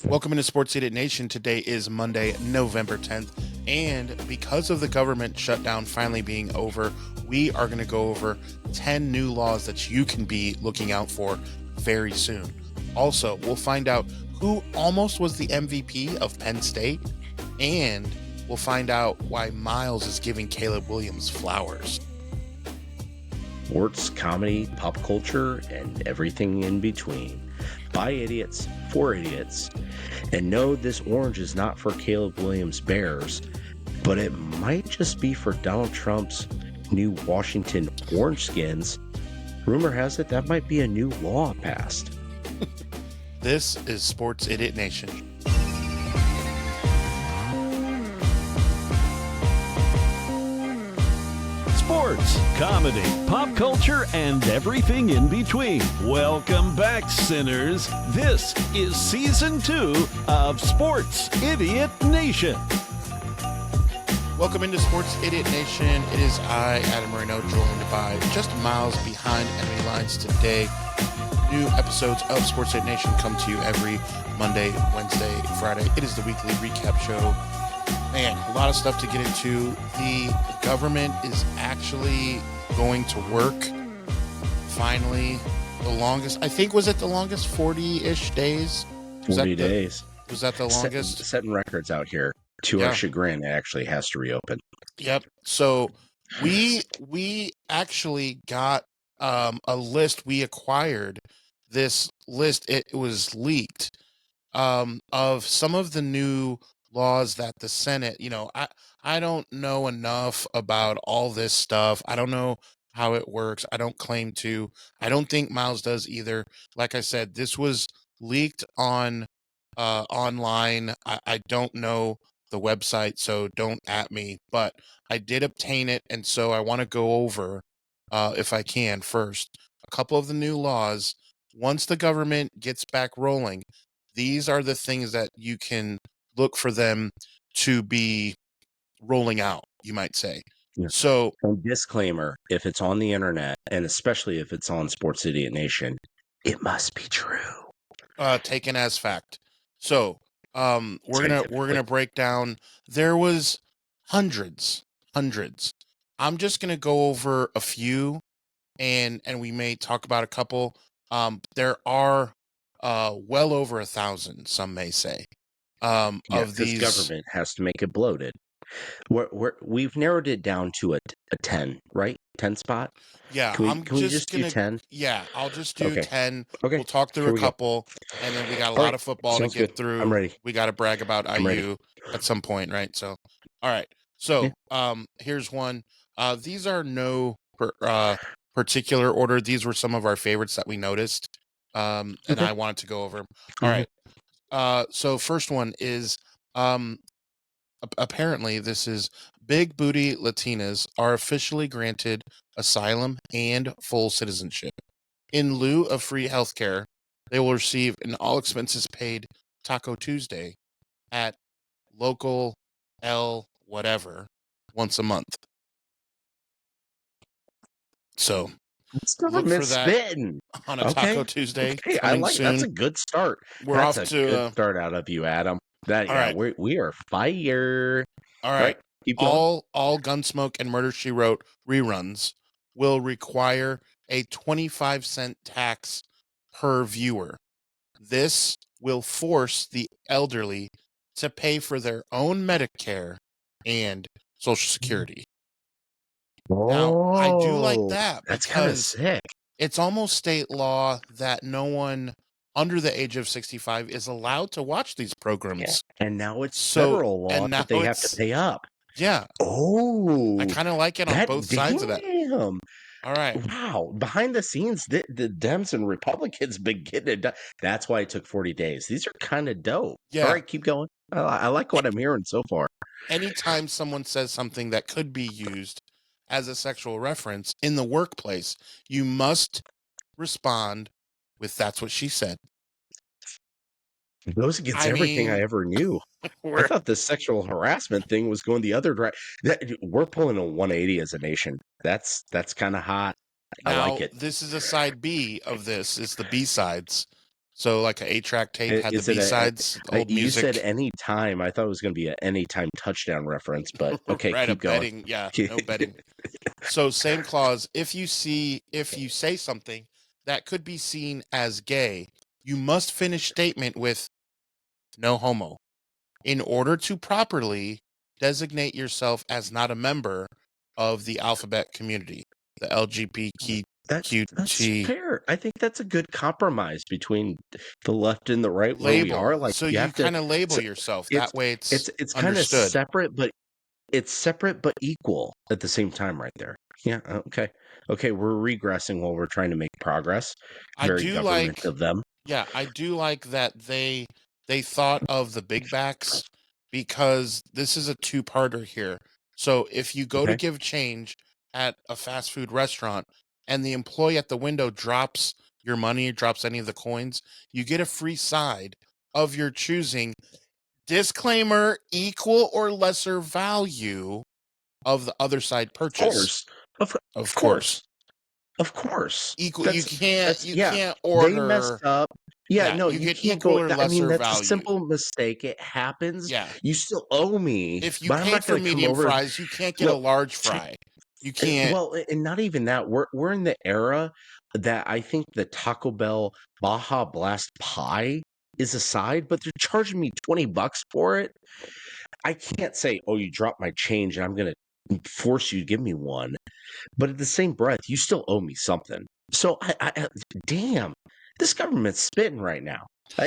Welcome into Sports Idiot Nation. Today is Monday, November 10th, and because of the government shutdown finally being over, we are going to go over 10 new laws that you can be looking out for very soon. Also, we'll find out who almost was the MVP of Penn State, and we'll find out why Miles is giving Caleb Williams flowers. Sports, comedy, pop culture, and everything in between. By idiots, for idiots. And no, this orange is not for Caleb Williams' Bears, but it might just be for Donald Trump's new Washington orange skins. Rumor has it that might be a new law passed. This is Sports Idiot Nation. Sports, comedy, pop culture, and everything in between. Welcome back, sinners. This is Season 2 of Sports Idiot Nation. Welcome into Sports Idiot Nation. It is I, Adam Moreno, joined by just miles behind enemy lines today. New episodes of Sports Idiot Nation come to you every Monday, Wednesday, Friday. It is the weekly recap show. Man, a lot of stuff to get into. The government is actually going to work. Finally, the longest, I think, was it the longest 40-ish days? 40 days. Was that the longest? Setting records out here. To our chagrin, it actually has to reopen. Yep. So we actually got a list. We acquired this list. It was leaked of some of the new laws that the Senate, I don't know enough about all this stuff. I don't know how it works. I don't claim to. I don't think Miles does either. Like I said, this was leaked on online. I don't know the website, so don't at me, but I did obtain it, and so I want to go over, if I can first, a couple of the new laws. Once the government gets back rolling, these are the things that you can look for them to be rolling out, you might say. Yeah. So, and disclaimer, if it's on the internet, and especially if it's on Sports Idiot Nation, it must be true. Taken as fact. So, we're gonna break down. There was hundreds. I'm just gonna go over a few, and we may talk about a couple. There are well over 1,000, some may say. Of these, government has to make it bloated. We've narrowed it down to a 10, right? 10 spot. Yeah, can we just do 10? Yeah, I'll just do 10. Okay. We'll talk through a couple, and then we got a lot of football to get through. I'm ready. We got to brag about IU at some point, right? So, all right. So, here's one. These are no particular order. These were some of our favorites that we noticed, and I wanted to go over them. All right. So first one is, apparently this is big booty Latinas are officially granted asylum and full citizenship. In lieu of free healthcare, they will receive an all expenses paid Taco Tuesday at local L whatever once a month. So look for that on a Taco Tuesday. Okay, I like soon. That's a good start. That's a good start out of you, Adam. We are fire. All right. All Gunsmoke and Murder, She Wrote reruns will require a 25-cent tax per viewer. This will force the elderly to pay for their own Medicare and Social Security. Now, I do like that. That's kind of sick. It's almost state law that no one under the age of 65 is allowed to watch these programs. Yeah. And now it's federal law that they have to pay up. Yeah. Oh. I kind of like it on both sides of that. All right. Wow. Behind the scenes, the Dems and Republicans been getting it done. That's why it took 40 days. These are kind of dope. Yeah. All right, keep going. I like what I'm hearing so far. Anytime someone says something that could be used as a sexual reference in the workplace, you must respond with "that's what she said." It goes against everything I ever knew. I thought the sexual harassment thing was going the other direction. We're pulling a 180 as a nation. That's kind of hot. Now, I like it. This is a side B of this. It's the B sides. So like a 8-track tape had the Is it B-sides, old you said music. any time. I thought it was going to be an anytime touchdown reference, but okay, Right, a keep going. betting, yeah, no betting. So same clause, if you say something that could be seen as gay, you must finish statement with no homo in order to properly designate yourself as not a member of the alphabet community, the That's LGBTQT fair. I think that's a good compromise between the left and the right where we label. are. Like So you you have to kind of label so yourself. it's That way it's kind of understood. separate, but it's separate but equal at the same time right there. Yeah, okay. Okay, we're regressing while we're trying to make progress. I Very do government like, of them. yeah, I do like that they thought of the big backs because this is a two-parter here. So if you go to Okay. give change at a fast food restaurant and the employee at the window drops your money, drops any of the coins, you get a free side of your choosing. Disclaimer, equal or lesser value of the other side Of purchase. course. Of Of course. course. Of course. Equal, you That's can't that's you yeah. can't They messed order. up. Yeah, Yeah, no, you you get can't equal go. or I mean, lesser that's a value. simple mistake. It happens. Yeah. You still owe me, If you but I'm paid not for going to come medium over. fries, you can't get a Look, large t- fry. You can't. well, and not even that. We're in the era that I think the Taco Bell Baja Blast pie is a side, but they're charging me $20 for it. I can't say, "Oh, you dropped my change, and I'm going to force you to give me one." But at the same breath, you still owe me something. So, damn, this government's spitting right now.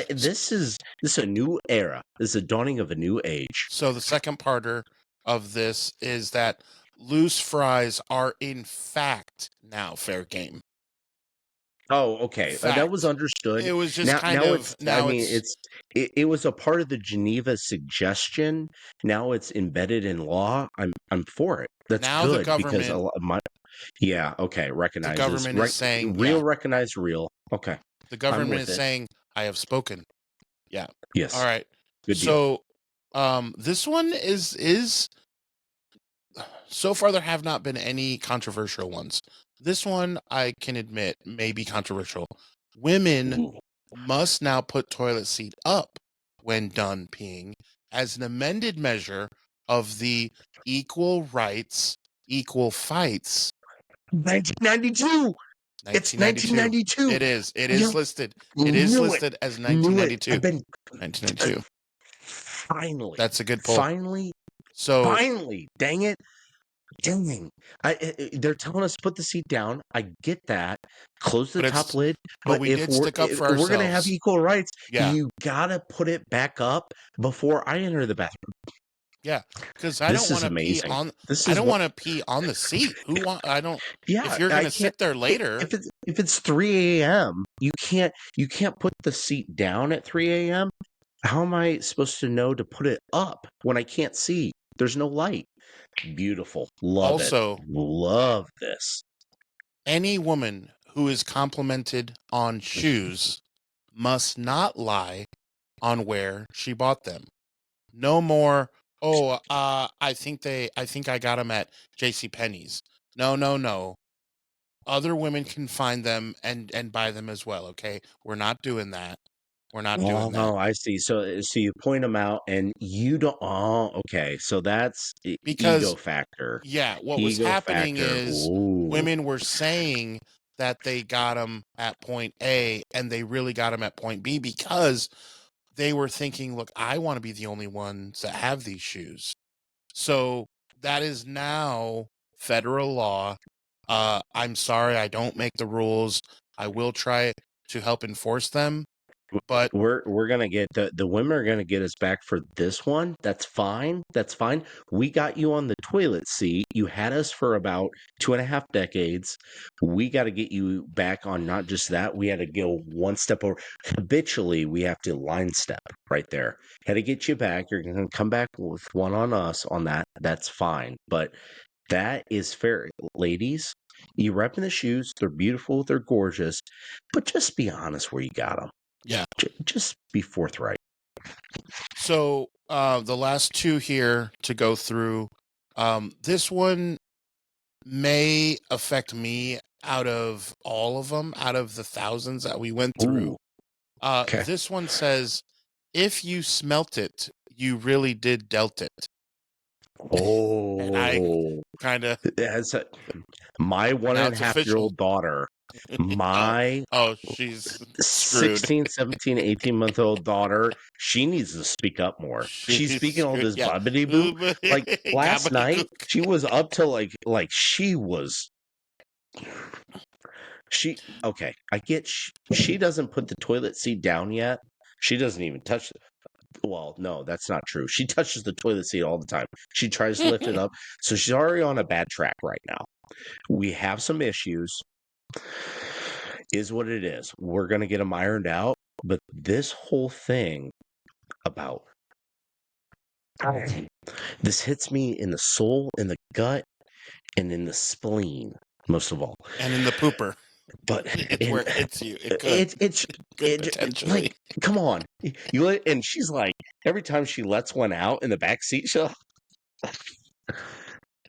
This is a new era. This is a dawning of a new age. So the second parter of this is that loose fries are in fact now fair game. Oh, okay. That was Fact. understood. It was just Now, kind now of it's. I mean, it's it was a part of the Geneva suggestion. Now it's embedded in law. I'm for it. That's now the good because a government lot of my. Yeah. Okay. the Recognizes government is right. saying, Real yeah, recognize real. Okay. the I'm government with is it. saying I have spoken. Yeah. All Yes. right. Good deal. So this one is so far there have not been any controversial ones. This one I can admit may be controversial. Women Ooh. must now put toilet seat up when done peeing as an amended measure of the equal rights, equal fights 1992. It's 1992. 1992. It is. It is You listed. It is knew it. listed as Knew it. 1992. I've been 1992. finally, That's a good pull. finally, So, finally. Dang it. Dang. They're telling us to put the seat down. I get that. Close the but top it's lid. but But we did stick up if for we're gonna have ourselves. equal rights, Yeah. you gotta put it back up before I enter the bathroom. Yeah, because This is amazing. This I is don't what. want to pee on the seat. Who want? I don't. If Yeah, you're I gonna can't. sit there later, If it's 3 a.m., you can't put the seat down at 3 a.m. How am I supposed to know to put it up when I can't see? There's no light. Beautiful. Love it. also Love this. any woman who is complimented on shoes must not lie on where she bought them. No more. Oh, I think I got them at J.C. Penney's. No, no, no. Other women can find them and buy them as well. Okay, we're not doing that. We're not doing that Oh, I see. So you point them out, and you don't. Oh, okay. So that's ego because factor. yeah, what was Ego happening factor. is Ooh. women were saying that they got them at point A and they really got them at point B because they were thinking, look, I want to be the only ones that have these shoes. So that is now federal law. I'm sorry, I don't make the rules. I will try to help enforce them, but We're gonna get the women are gonna get us back for this one. That's fine. That's fine. We got you on the toilet seat. You had us for about 2.5 decades. We got to get you back on not just that. We had to go one step over. Habitually, we have to line step right there. Had to get you back. You're gonna come back with one on us on that. That's fine. But that is fair, ladies. You repping the shoes. They're beautiful. They're gorgeous. But just be honest where you got them. yeah. Just be forthright. So the last two here to go through. This one may affect me out of all of them, out of the thousands that we went through. Ooh, Okay. This one says, "If you smelt it, you really did dealt it." And I Oh, kind of as my one now and a it's half year official. old daughter, Oh, my oh, she's screwed. 16, 17, 18-month-old daughter, she needs to speak up more. She's She's speaking all screwed. this Yeah. bubbity boo. Like last night, Gobbledygook. she was up to like she was she okay. I get she doesn't put the toilet seat down yet. She doesn't even touch it. Well, no, that's not true. She touches the toilet seat all the time. She tries to lift it up. So she's already on a bad track right now. We have some issues. Is what it is. We're going to get them ironed out. But this whole thing about this hits me in the soul, in the gut, and in the spleen, most of all. And in the pooper. But It's and where it hits you. It could. Could potentially. like, come on, and she's like, every time she lets one out in the back seat, she'll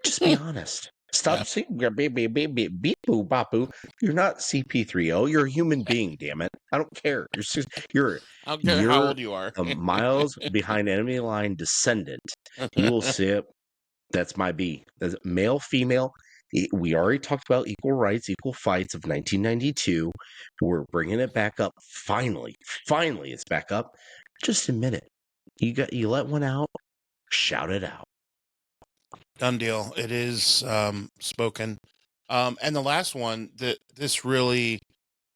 just be honest. Stop Yeah. saying beep beep boo bapu. You're not CP30. You're a human being. Damn it! I don't care. You're I don't care how you're old you are. a miles behind enemy line descendant. You will see it. That's my B. That's male, female. We already talked about equal rights, equal fights of 1992. We're bringing it back up. Finally, it's back up. Just admit it. You let one out. Shout it out. Done deal. It is spoken. And the last one that this really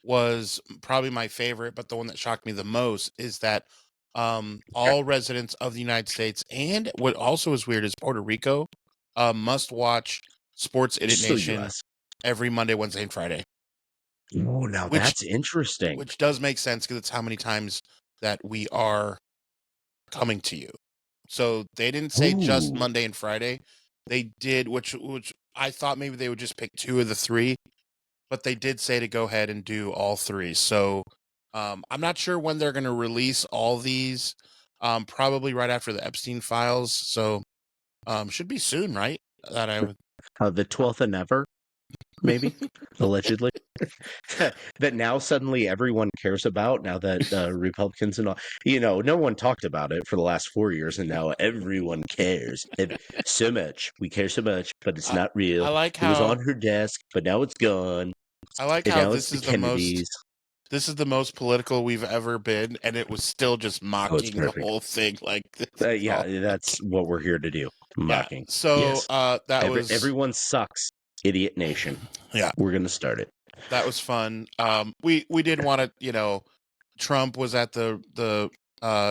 was probably my favorite, but the one that shocked me the most is that all residents of the United States and what also is weird is Puerto Rico must watch Sports Idiot Just the Nation U.S. every Monday, Wednesday, and Friday. Oh, now Which that's interesting. which does make sense because it's how many times that we are coming to you. So they didn't say just Ooh. Monday and Friday. They did, which I thought maybe they would just pick two of the three, but they did say to go ahead and do all three. So I'm not sure when they're going to release all these. Probably right after the Epstein files. So should be soon, right? That I would. The 12th and ever, maybe, allegedly. That now suddenly everyone cares about, now that Republicans and all, no one talked about it for the last 4 years, and now everyone cares so much. We care so much, but it's not real. I like It was how on her desk, but now it's gone. I like And how now it's the Kennedys. this is the most political we've ever been, and it was still just Oh, it's mocking the perfect. whole thing. Like this is Yeah, all. that's what we're here to do. Yeah. Mocking. So Yes. that was Everyone sucks. Idiot Nation. yeah, We're going to start it. that was fun. We did want to, Trump was at the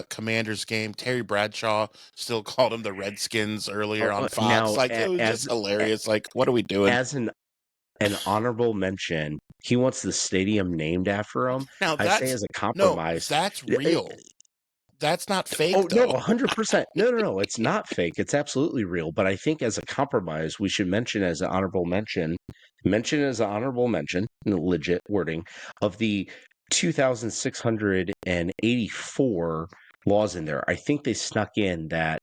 Commanders game. Terry Bradshaw still called him the Redskins earlier on Fox. Now, Like it was just hilarious. Like, what are we doing? as an honorable mention, he wants the stadium named after him. Now I say that's as a no, compromise. that's real. That's not fake Oh, no, though. 100%. No. It's not fake. It's absolutely real. But I think as a compromise, we should mention as an honorable mention, legit wording, of the 2,684 laws in there. I think they snuck in that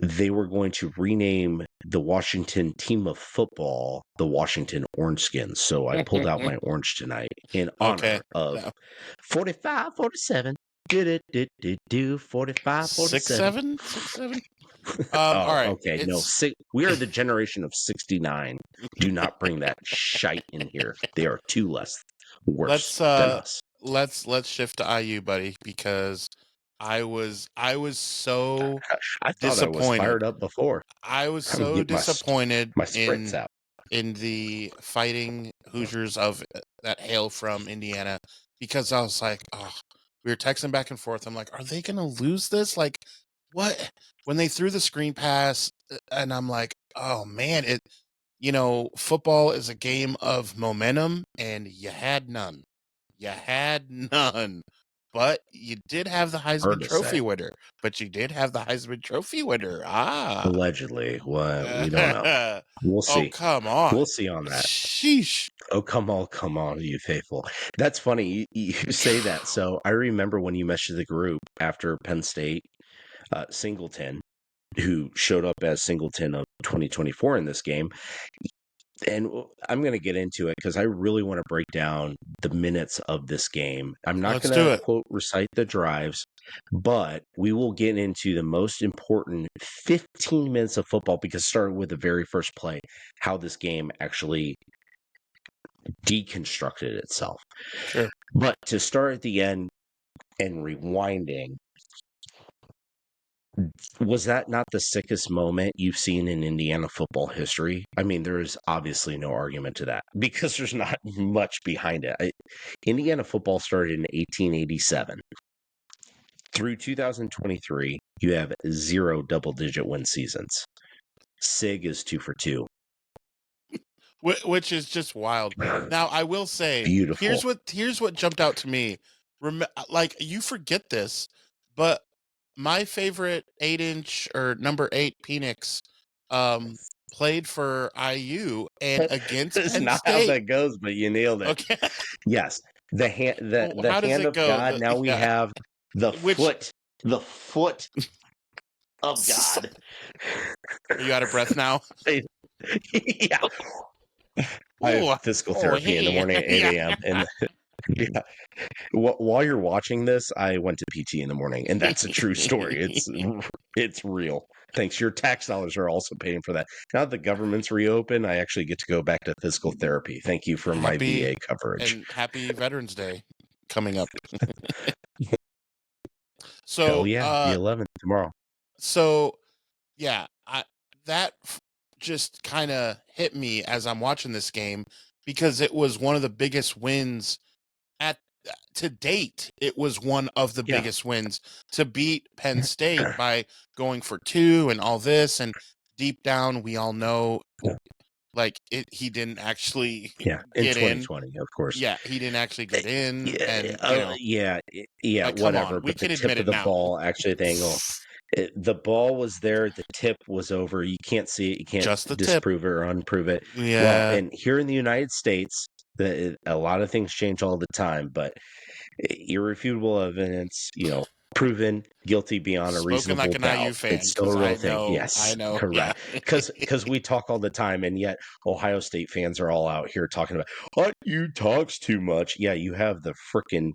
they were going to rename the Washington team of football the Washington Orangeskins. So I pulled out my orange tonight in honor Okay. of No. 45, 47. Do 45, 47. 6'7"? Oh, All right. okay. No, we are the generation of 69. Do not bring that shite in here. They are two less worse than us. Let's shift to IU, buddy, because I was so I thought I was disappointed. fired up before. I was I would so get disappointed my spritz out. in the fighting Hoosiers of that hail from Indiana, because I was like, oh, we were texting back and forth. I'm like, are they gonna lose this? Like, what? When they threw the screen pass, and I'm like, oh man, football is a game of momentum, and you had none. You had none. But you did have the Heisman Hard to Trophy say. winner. Ah. Allegedly. What? We don't know. We'll Oh, see. come on. We'll see on that. Sheesh. Oh, come on, you faithful. That's funny. You say that. So I remember when you messaged the group after Penn State, Singleton, who showed up as Singleton of 2024 in this game. And I'm going to get into it because I really want to break down the minutes of this game. I'm not Let's going do to it. quote recite the drives, but we will get into the most important 15 minutes of football because starting with the very first play, how this game actually deconstructed itself. Sure. But to start at the end and rewinding, was that not the sickest moment you've seen in Indiana football history? I mean, there is obviously no argument to that because there's not much behind it. Indiana football started in 1887. Through 2023, you have 0 double-digit win seasons. SIG is 2 for 2. Which is just wild. Now, I will say, Beautiful. here's what jumped out to me. Like, you forget this, but my favorite 8-inch or number 8 Penix played for IU and against That's Penn not how State. that goes, but you nailed it. Okay. Yes, the How does hand it of go? God. Now we have the foot of So- God. Are you out of breath now? Yeah. I have physical therapy in the morning at 8 a.m. And yeah, while you're watching this, I went to PT in the morning, and that's a true story. It's real. Thanks. Your tax dollars are also paying for that. Now that the government's reopened, I actually get to go back to physical therapy. Thank you for my VA coverage. And happy Veterans Day coming up. So, Hell yeah, the 11th tomorrow. So, yeah, that just kind of hit me as I'm watching this game because it was one of the biggest wins to date. It was one of the biggest wins to beat Penn State by going for 2 and all this. And deep down, we all know, like, he didn't actually in get 2020, of course. Yeah, he didn't actually get in, and like, whatever. on, we But can the tip admit of it the now. ball, actually, the ball was there. The tip was over. You can't see it. You can't Just the disprove it or unprove it. Yeah. Well, and here in the United States, a lot of things change all the time, but irrefutable evidence, proven guilty beyond a reasonable like an doubt. IU fan, It's still a real thing. I know. Correct. Because we talk all the time, and yet Ohio State fans are all out here talking about, IU talks too much. Yeah, you have the frickin'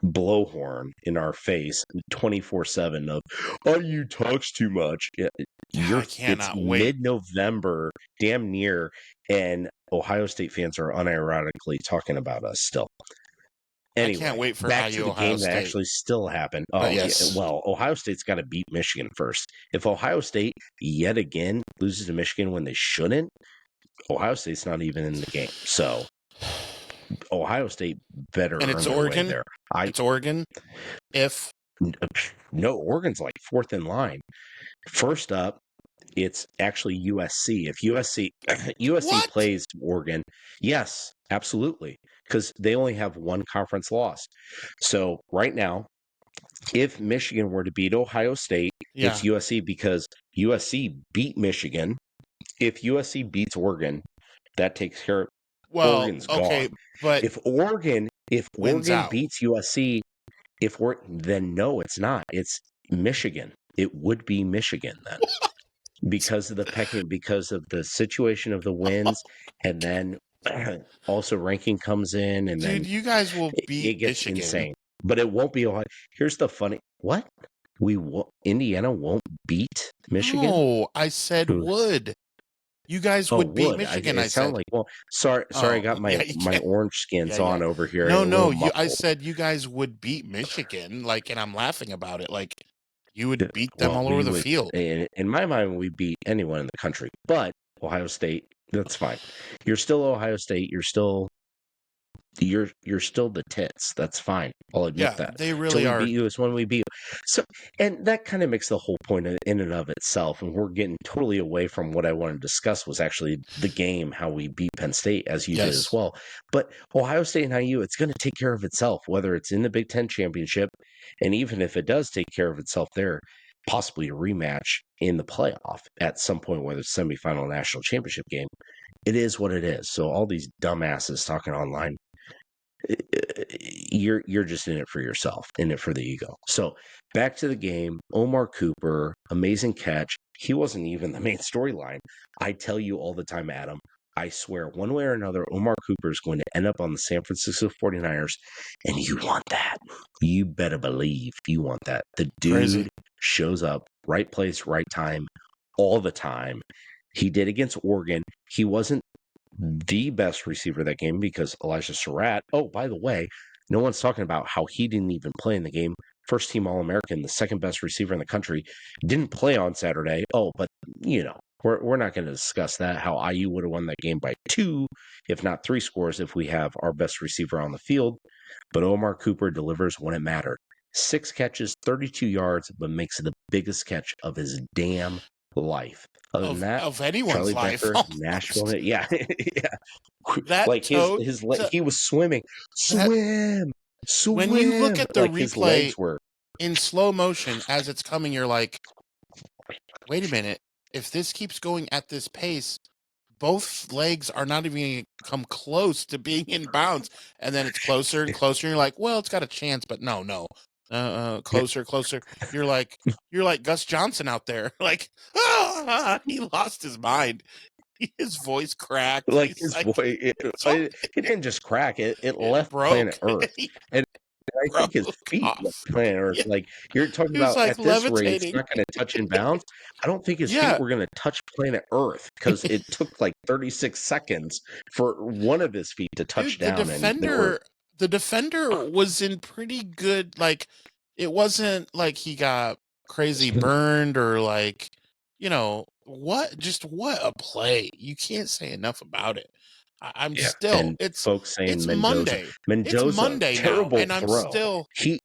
blowhorn in our face 24/7 of IU talks too much. I cannot it's wait. mid-November, damn near, and Ohio State fans are unironically talking about us still. Anyway, I can't wait for back IU to the Ohio game State. that actually still happened. Oh, yes. Yeah, well, Ohio State's got to beat Michigan first. If Ohio State yet again loses to Michigan when they shouldn't, Ohio State's not even in the game. So Ohio State better And it's earn their Oregon. way there. It's Oregon. No, Oregon's like 4th in line. First up, it's actually USC. If USC What? plays Oregon, yes, absolutely, because they only have one conference loss. So right now, if Michigan were to beat Ohio State, it's USC because USC beat Michigan. If USC beats Oregon, that takes care of Oregon's gone. But if Oregon out. beats USC, then no, it's not. It's Michigan. It would be Michigan then. Because of the situation of the wins, and then also ranking comes in, and then you guys will beat it gets Michigan. insane. But it won't be Ohio. Here's the funny what Indiana won't beat Michigan. No, I said would. You guys would beat Michigan. I said. Like, sorry, I got my orange skins on over here. No, I said you guys would beat Michigan. Like, and I'm laughing about it. Like, you would beat them all over the field. In my mind, we beat anyone in the country. But Ohio State, that's fine. You're still Ohio State. You're still the tits. That's fine. I'll admit that. They really are. We beat you is when we beat you. So, and that kind of makes the whole point in and of itself. And we're getting totally away from what I wanted to discuss was actually the game, how we beat Penn State, as you did as well. But Ohio State and IU, it's going to take care of itself, whether it's in the Big Ten championship, and even if it does take care of itself there, possibly a rematch in the playoff at some point, whether it's semifinal national championship game. It is what it is. So all these dumbasses talking online, you're just in it for yourself, in it for the ego. So back to the game. Omar Cooper, amazing catch. He wasn't even the main storyline. I tell you all the time, Adam, I swear, one way or another, Omar Cooper is going to end up on the San Francisco 49ers, and you want that. You better believe you want that. The Crazy. dude shows up, right place, right time, all the time. He did against Oregon. He wasn't the best receiver that game because Elijah Surratt, oh, by the way, no one's talking about how he didn't even play in the game. First team All-American, the second best receiver in the country, didn't play on Saturday. Oh, but, we're not going to discuss that, how IU would have won that game by 2, if not 3 scores, if we have our best receiver on the field. But Omar Cooper delivers when it mattered. 6 catches, 32 yards, but makes the biggest catch of his damn life. Other than that, Of anyone's Charlie life. Becker, Nashville, yeah, yeah. That Like he was swimming, swim. When you look at the like his replay legs were in slow motion as it's coming, you're like, wait a minute. If this keeps going at this pace, both legs are not even going to come close to being in bounds. And then it's closer and closer. And you're like, well, it's got a chance, but no. Closer. You're like Gus Johnson out there. Like, he lost his mind. His voice cracked. like his voice. It didn't just crack; it left broke. planet Earth, and I think his feet left planet Earth. Yeah. Like you're talking about, like at this rate, it's not going to touch in bounds. I don't think his feet were going to touch planet Earth because it took like 36 seconds for one of his feet to touch down. The defender was in pretty good. Like, it wasn't like he got crazy burned or like, what a play. You can't say enough about it. I'm still, and it's folks saying it's Mendoza. It's Monday terrible now, and I'm throw. still. He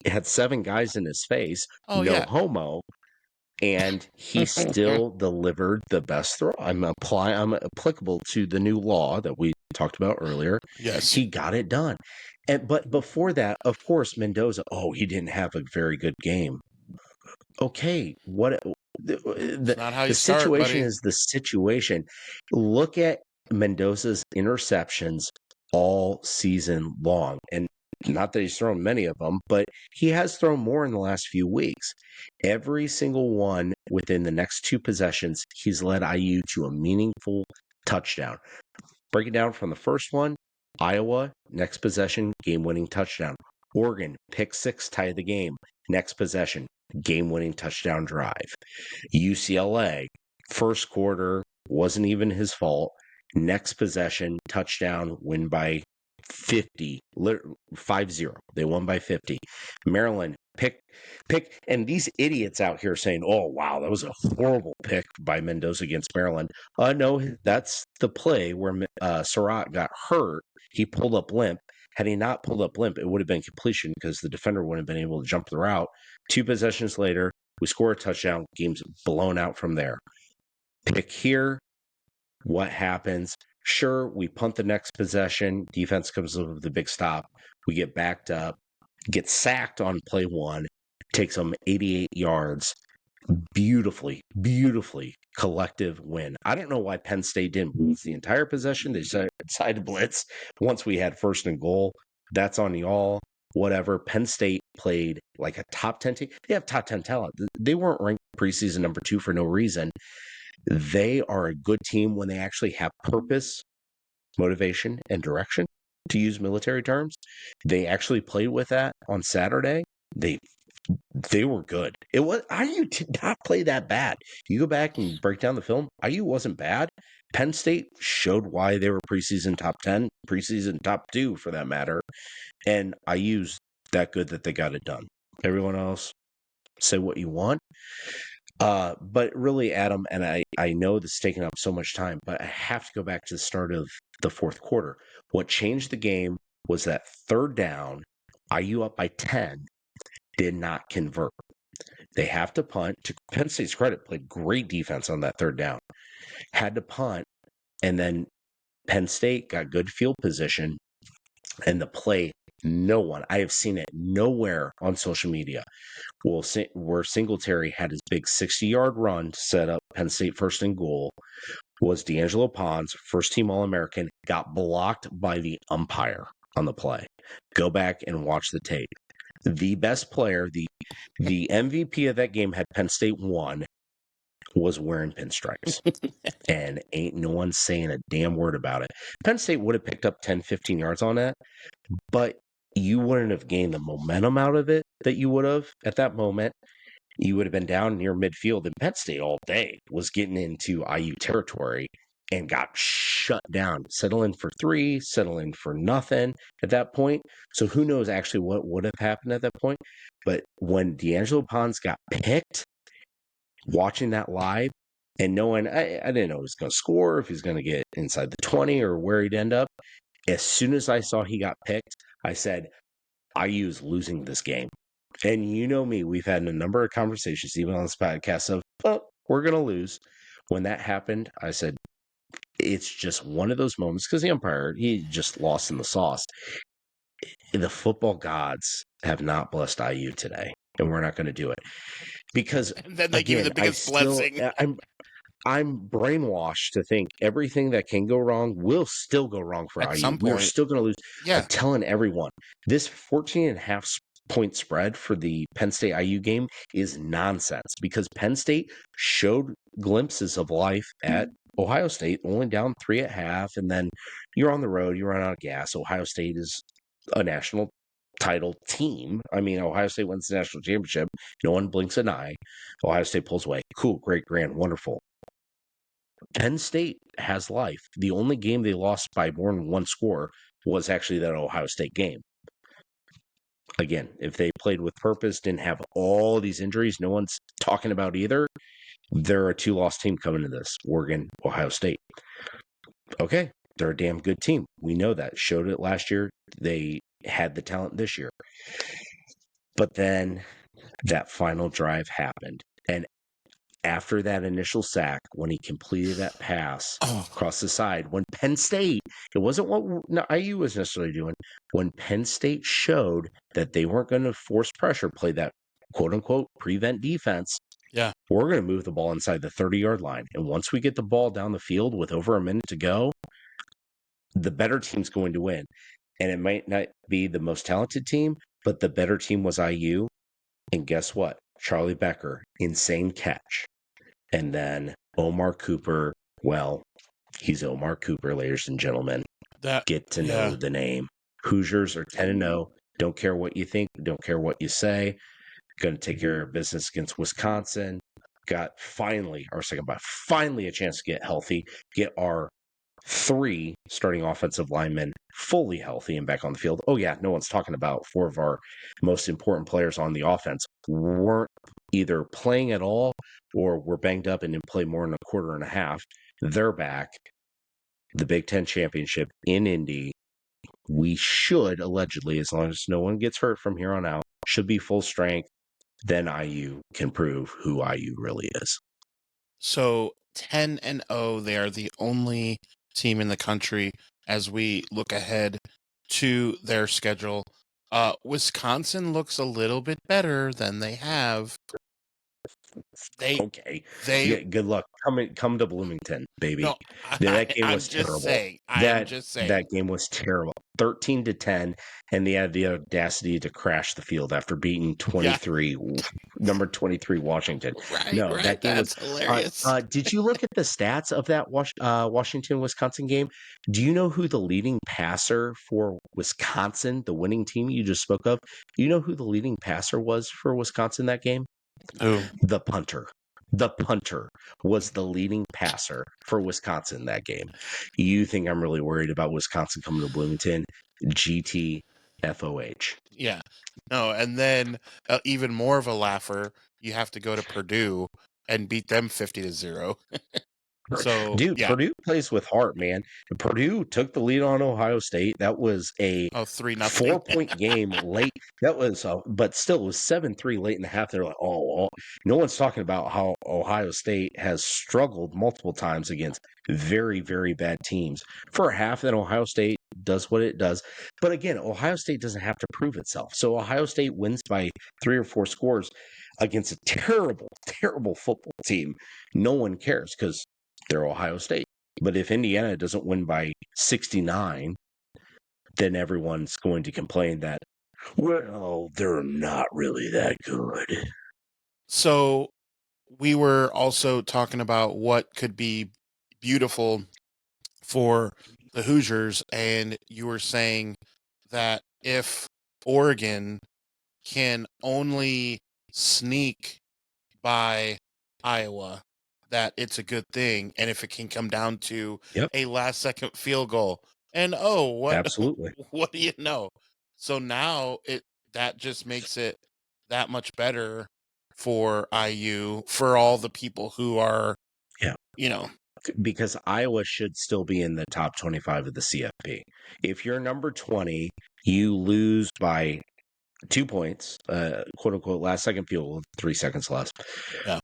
had 7 guys in his face, homo, and he still delivered the best throw. I'm applicable to the new law that we talked about earlier. Yes, he got it done. But before that, of course, Mendoza. Oh, he didn't have a very good game. Okay, what? not how you the start, situation buddy. is the situation. Look at Mendoza's interceptions all season long, and not that he's thrown many of them, but he has thrown more in the last few weeks. Every single one within the next 2 possessions, he's led IU to a meaningful touchdown. Break it down from the first one: Iowa, next possession, game-winning touchdown. Oregon, pick 6, tie the game. Next possession, game-winning touchdown drive. UCLA, first quarter, wasn't even his fault. Next possession, touchdown, win by 50, 5-0. They won by 50. Maryland, pick, and these idiots out here saying, oh, wow, that was a horrible pick by Mendoza against Maryland. No, that's the play where Surratt got hurt. He pulled up limp. Had he not pulled up limp, it would have been completion because the defender wouldn't have been able to jump the route. 2 possessions later, we score a touchdown. Game's blown out from there. Pick here. What happens? Sure, we punt the next possession. Defense comes up with the big stop. We get backed up, get sacked on play 1, takes them 88 yards. Beautifully collective win. I don't know why Penn State didn't blitz the entire possession. They decided to blitz once we had first and goal. That's on y'all. Whatever. Penn State played like a top 10 team. They have top 10 talent. They weren't ranked preseason number 2 for no reason. They are a good team when they actually have purpose, motivation, and direction, to use military terms. They actually played with that on Saturday. They were good. IU did not play that bad. You go back and break down the film, IU wasn't bad. Penn State showed why they were preseason top 10, preseason top 2 for that matter. And IU's that good that they got it done. Everyone else, say what you want. But really, Adam, and I know this is taking up so much time, but I have to go back to the start of the fourth quarter. What changed the game was that third down, IU up by 10, did not convert. They have to punt. To Penn State's credit, played great defense on that third down. Had to punt, and then Penn State got good field position, and the play, no one, I have seen it nowhere on social media, where Singletary had his big 60-yard run to set up Penn State first and goal, was D'Angelo Pons, first-team All-American, got blocked by the umpire on the play. Go back and watch the tape. The best player, the MVP of that game, had Penn State won, was wearing pinstripes. And ain't no one saying a damn word about it. Penn State would have picked up 10, 15 yards on that, but you wouldn't have gained the momentum out of it that you would have at that moment. You would have been down near midfield, and Penn State all day was getting into IU territory and got shut down, settling for 3, settling for nothing at that point. So who knows actually what would have happened at that point. But when D'Angelo Pons got picked, watching that live and knowing I didn't know he was going to score, if he's going to get inside the 20 or where he'd end up. As soon as I saw he got picked, I said, IU's losing this game. And you know me, we've had a number of conversations, even on this podcast, of, oh, we're going to lose. When that happened, I said, it's just one of those moments, because the umpire, he just lost in the sauce. The football gods have not blessed IU today, and we're not going to do it. Because, And then they give you the biggest blessing. I'm brainwashed to think everything that can go wrong will still go wrong for At IU. some We're point. still going to lose. Yeah. I'm telling everyone, this 14.5 point spread for the Penn State IU game is nonsense, because Penn State showed glimpses of life at Ohio State, only down 3 at half, and then you're on the road, you run out of gas. Ohio State is a national title team. I mean, Ohio State wins the national championship. No one blinks an eye. Ohio State pulls away. Cool, great, grand, wonderful. Penn State has life. The only game they lost by more than one score was actually that Ohio State game. Again, if they played with purpose, didn't have all these injuries, no one's talking about either, they're a 2-loss team coming to this. Oregon, Ohio State. Okay, they're a damn good team. We know that. Showed it last year. They had the talent this year. But then that final drive happened. And after that initial sack, when he completed that pass across the side, when Penn State, it wasn't what IU was necessarily doing, when Penn State showed that they weren't going to force pressure, play that quote-unquote prevent defense, Yeah, we're going to move the ball inside the 30-yard line. And once we get the ball down the field with over a minute to go, the better team's going to win. And it might not be the most talented team, but the better team was IU. And guess what? Charlie Becker, insane catch. And then Omar Cooper, well, he's Omar Cooper, ladies and gentlemen. Get to know the name. Hoosiers are 10-0. Don't care what you think. Don't care what you say. Going to take care of business against Wisconsin. Got finally a chance to get healthy. Get our 3 starting offensive linemen fully healthy and back on the field. Oh, yeah, no one's talking about 4 of our most important players on the offense weren't either playing at all or were banged up and didn't play more than a quarter and a half. They're back. The Big Ten Championship in Indy. We should, allegedly, as long as no one gets hurt from here on out, should be full strength. Then IU can prove who IU really is. So 10-0, they are the only team in the country as we look ahead to their schedule. Wisconsin looks a little bit better than they have. Good luck. Come to Bloomington, baby. No, that game was terrible. I'm just saying. That game was terrible. 13-10, and they had the audacity to crash the field after beating number 23 Washington. That game was hilarious. Did you look at the stats of that Washington-Wisconsin game? Do you know who the leading passer for Wisconsin, the winning team you just spoke of? Do you know who the leading passer was for Wisconsin that game? Who? The punter. The punter was the leading passer for Wisconsin that game. You think I'm really worried about Wisconsin coming to Bloomington? GTFOH. Yeah. No, and then even more of a laugher, you have to go to Purdue and beat them 50-0. So, Purdue plays with heart, man. Purdue took the lead on Ohio State. That was a 3-0 4-point game late. That was, but still, it was 7-3 late in the half. They're like, no one's talking about how Ohio State has struggled multiple times against very, very bad teams. For a half, then Ohio State does what it does. But again, Ohio State doesn't have to prove itself. So Ohio State wins by 3 or 4 scores against a terrible, terrible football team. No one cares because they're Ohio State. But if Indiana doesn't win by 69, then everyone's going to complain that, well, they're not really that good. So we were also talking about what could be beautiful for the Hoosiers, and you were saying that if Oregon can only sneak by Iowa, that it's a good thing, and if it can come down to Yep, a last second field goal, and oh, what absolutely. what do you know? So now that just makes it that much better for IU, for all the people who are, Yeah, you know, because Iowa should still be in the top 25 of the CFP. If you're number 20, you lose by 2 points, quote unquote, last second field goal, 3 seconds left, yeah,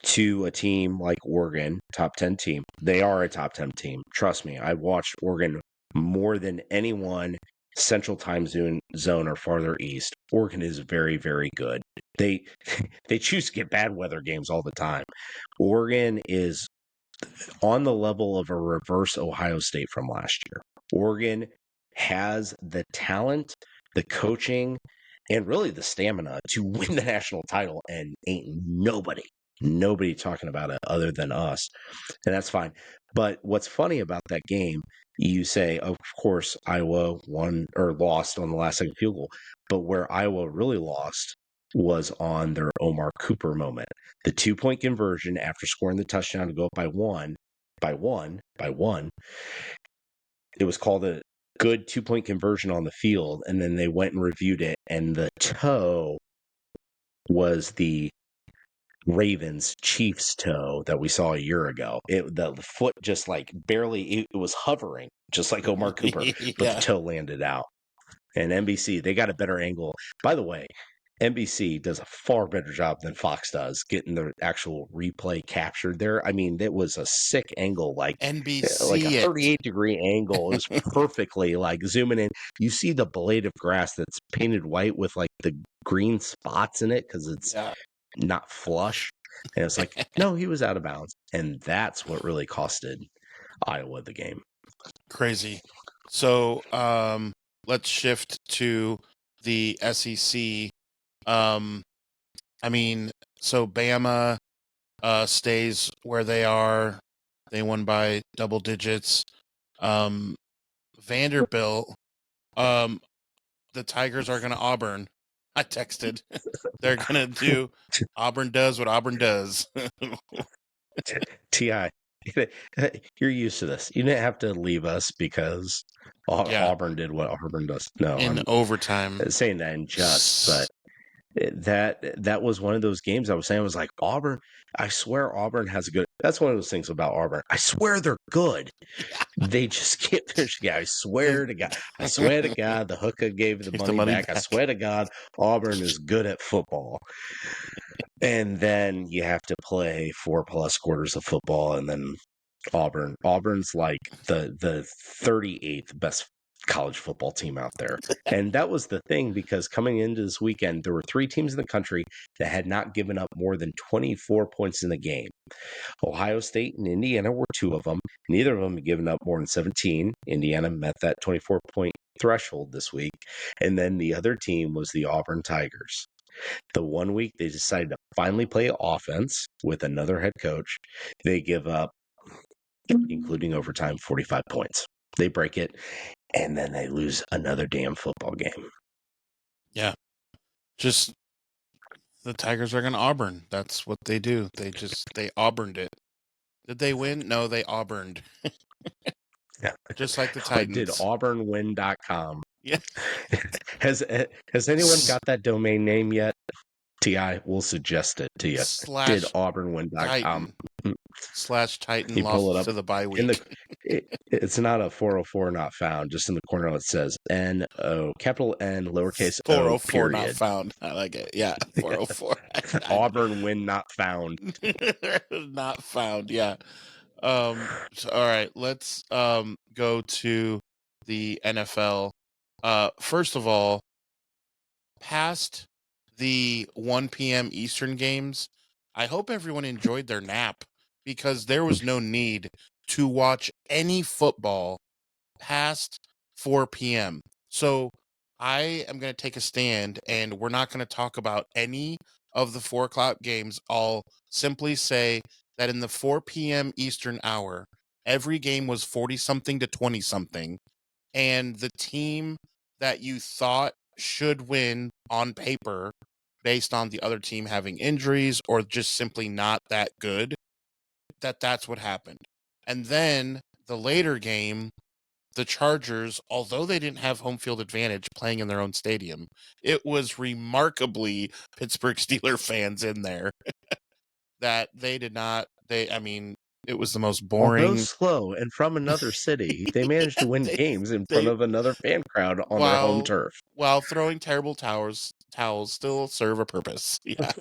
to a team like Oregon, top 10 team. They are a top 10 team. Trust me, I've watched Oregon more than anyone, central time zone or farther east. Oregon is very, very good. They they choose to get bad weather games all the time. Oregon is on the level of a reverse Ohio State from last year. Oregon has the talent, the coaching, and really the stamina to win the national title, and ain't nobody talking about it other than us. And that's fine. But what's funny about that game, you say, of course, Iowa won or lost on the last second field goal. But where Iowa really lost was on their Omar Cooper moment. The 2-point conversion after scoring the touchdown to go up by one. It was called a good 2-point conversion on the field. And then they went and reviewed it. And the toe was the Ravens Chiefs toe that we saw a year ago. The foot just like barely, it was hovering, just like Omar Cooper, but the yeah, toe landed out. And NBC, they got a better angle. By the way, NBC does a far better job than Fox does getting the actual replay captured there. I mean, it was a sick angle, like a NBC it, 38-degree angle. It was perfectly like zooming in. You see the blade of grass that's painted white with like the green spots in it because it's yeah, not flush. And it's like, no, he was out of bounds. And that's what really costed Iowa the game. crazy. So let's shift to the SEC. Um, I mean, so Bama stays where they are. They won by double digits. Vanderbilt, um, the Tigers are going to Auburn. I texted. They're going to do Auburn does what Auburn does. Ti, you're used to this. You didn't have to leave us because Yeah, Auburn did what Auburn does. No, in I'm overtime. saying that in jest, but that was one of those games I was saying. I was like, Auburn, I swear Auburn has a good. That's one of those things about Auburn. I swear they're good. They just can't finish. Yeah, I swear to God. I swear to God, the hooker gave the Give the money money back. I back. swear to God, Auburn is good at football. And then you have to play 4+ quarters of football, and then Auburn's like the 38th best college football team out there. And that was the thing, because coming into this weekend, there were 3 teams in the country that had not given up more than 24 points in the game. Ohio State and Indiana were 2 of them. Neither of them had given up more than 17. Indiana met that 24-point threshold this week. And then the other team was the Auburn Tigers. The one week they decided to finally play offense with another head coach, they give up, including overtime, 45 points. They break it, and then they lose another damn football game. Yeah, just the Tigers are going to Auburn. That's what they do. They Auburned it. Did they win? No, they Auburned. Yeah. Just like the But did Titans. AuburnWin.com? Yeah. Has anyone got that domain name yet? Ti will suggest it to you. Did Slash AuburnWin.com? Titan You pull it lost up to the bye in the. week. It's not a 404 not found. Just in the corner it says N-O, capital N, lowercase o, 404 not period. found. I like it. Yeah, 404. Auburn win not found. Not found. Yeah. So, all right, let's go to the NFL. First of all, past the 1 p.m. Eastern games, I hope everyone enjoyed their nap, because there was no need to watch any football past 4 p.m. So I am going to take a stand, and we're not going to talk about any of the 4 o'clock games all simply say that in the 4 p.m. Eastern hour, every game was 40-something to 20-something, and the team that you thought should win on paper based on the other team having injuries or just simply not that good, that's what happened. And then the later game, the Chargers, although they didn't have home field advantage playing in their own stadium, it was remarkably Pittsburgh Steelers fans in there that they did not, I mean, it was the most Although boring. slow and from another city, they managed to win they, games in front they, of another fan crowd on their home while, turf. while throwing terrible towels still serve a purpose. Yeah.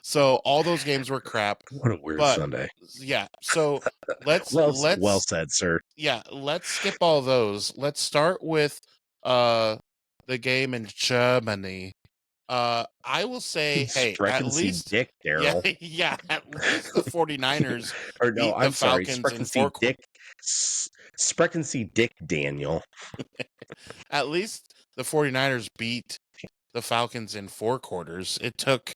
So all those games were crap, What a weird but Sunday. yeah. So let's Well said, sir. yeah, let's skip all those. Let's start with uh the game in Germany. I will say, hey, at Sprechen Sie least Dick, yeah, Daryl. yeah, at least the 49ers Or no, beat the I'm sorry. Falcons in four quarters. Sprechen Sie Dick, Daniel. At least the 49ers beat the Falcons in 4 quarters. It took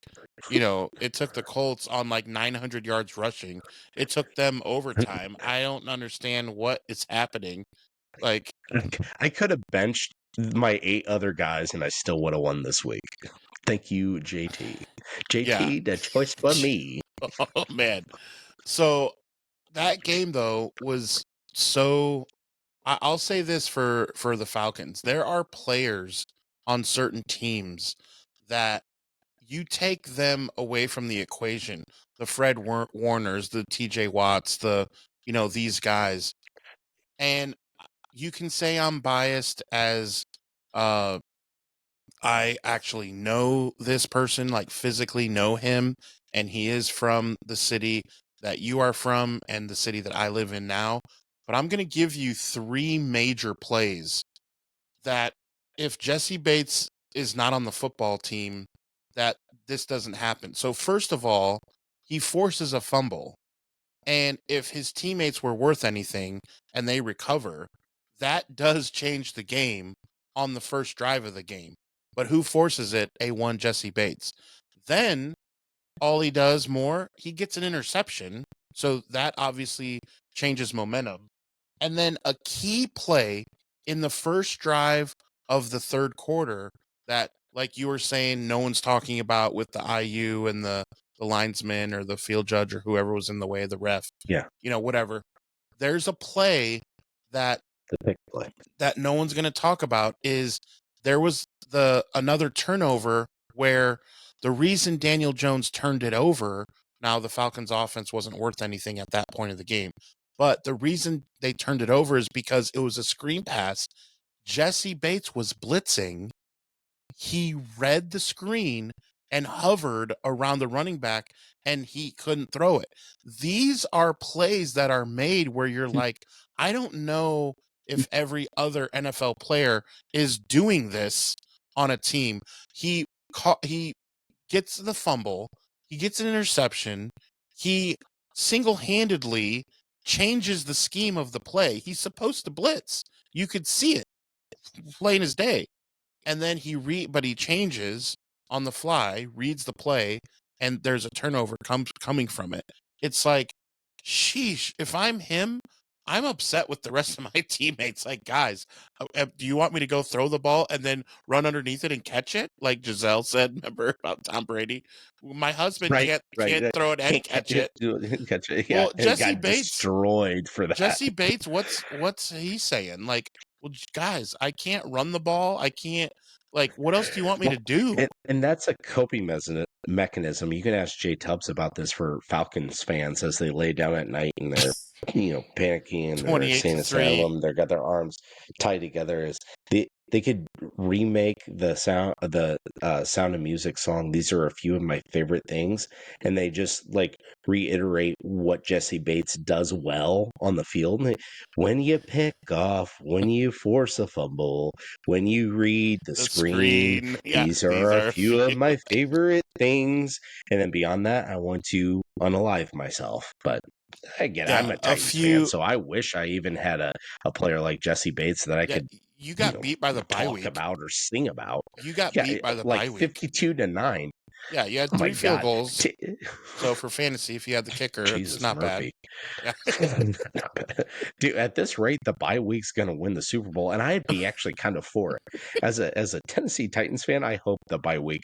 the Colts on like 900 yards rushing. It took them overtime. I don't understand what is happening. Like, I could have benched my 8 other guys and I still would have won this week. Thank you, JT. yeah. JT, the choice for me. Oh man. So that game though was so I'll say this for the Falcons. There are players on certain teams that you take them away from the equation. The Fred Warners, the TJ Watts, these guys. And you can say I'm biased as uh I actually know this person, like physically know him, and he is from the city that you are from and the city that I live in now. But I'm going to give you 3 major plays that if Jesse Bates is not on the football team, that this doesn't happen. So first of all, he forces a fumble. And if his teammates were worth anything and they recover, that does change the game on the first drive of the game. But who forces it? A1 Jesse Bates. Then all he does more, he gets an interception. So that obviously changes momentum. And then a key play in the first drive of the third quarter that, like you were saying, no one's talking about with the IU and the linesman or the field judge or whoever was in the way of the ref. Yeah. Whatever. There's a play that The pick play. that no one's going to talk about is there was another turnover where the reason Daniel Jones turned it over, now the Falcons offense wasn't worth anything at that point of the game, but the reason they turned it over is because it was a screen pass. Jesse Bates was blitzing. He read the screen and hovered around the running back and he couldn't throw it. These are plays that are made where you're like, I don't know if every other NFL player is doing this on a team. He gets the fumble, he gets an interception, he single-handedly changes the scheme of the play. He's supposed to blitz. You could see it plain as day. And then but he changes on the fly, reads the play, and there's a turnover coming from it. It's like, sheesh, if I'm him, I'm upset with the rest of my teammates. Like, guys, do you want me to go throw the ball and then run underneath it and catch it? Like Giselle said, remember about Tom Brady? My husband can't throw it and catch it. Catch it. Yeah. Well, Jesse got Bates destroyed for that. Jesse Bates, what's he saying? Like, well, guys, I can't run the ball. I can't. Like, what else do you want me to do? And that's a coping mechanism. You can ask Jay Tubbs about this for Falcons fans as they lay down at night and they're, panicking and they're saying asylum. They've got their arms tied together. Is they could remake the Sound of Music song. These are a few of my favorite things, and they just like reiterate what Jesse Bates does well on the field. When you pick off, when you force a fumble, when you read the screen. Yeah, these are a few of my favorite things. And then beyond that, I want to unalive myself. But again, I'm a Titans fan, so I wish I even had a player like Jesse Bates that I could you got beat by the bye talk week. about or sing about. You got Yeah, beat by the like bye week. 52-9. Yeah, you had Oh my 3 field God. goals. So for fantasy, if you had the kicker, it's Jesus not Murphy. bad. Yeah. Dude, at this rate, the bye week's going to win the Super Bowl, and I'd be actually kind of for it. As a Tennessee Titans fan, I hope the bye week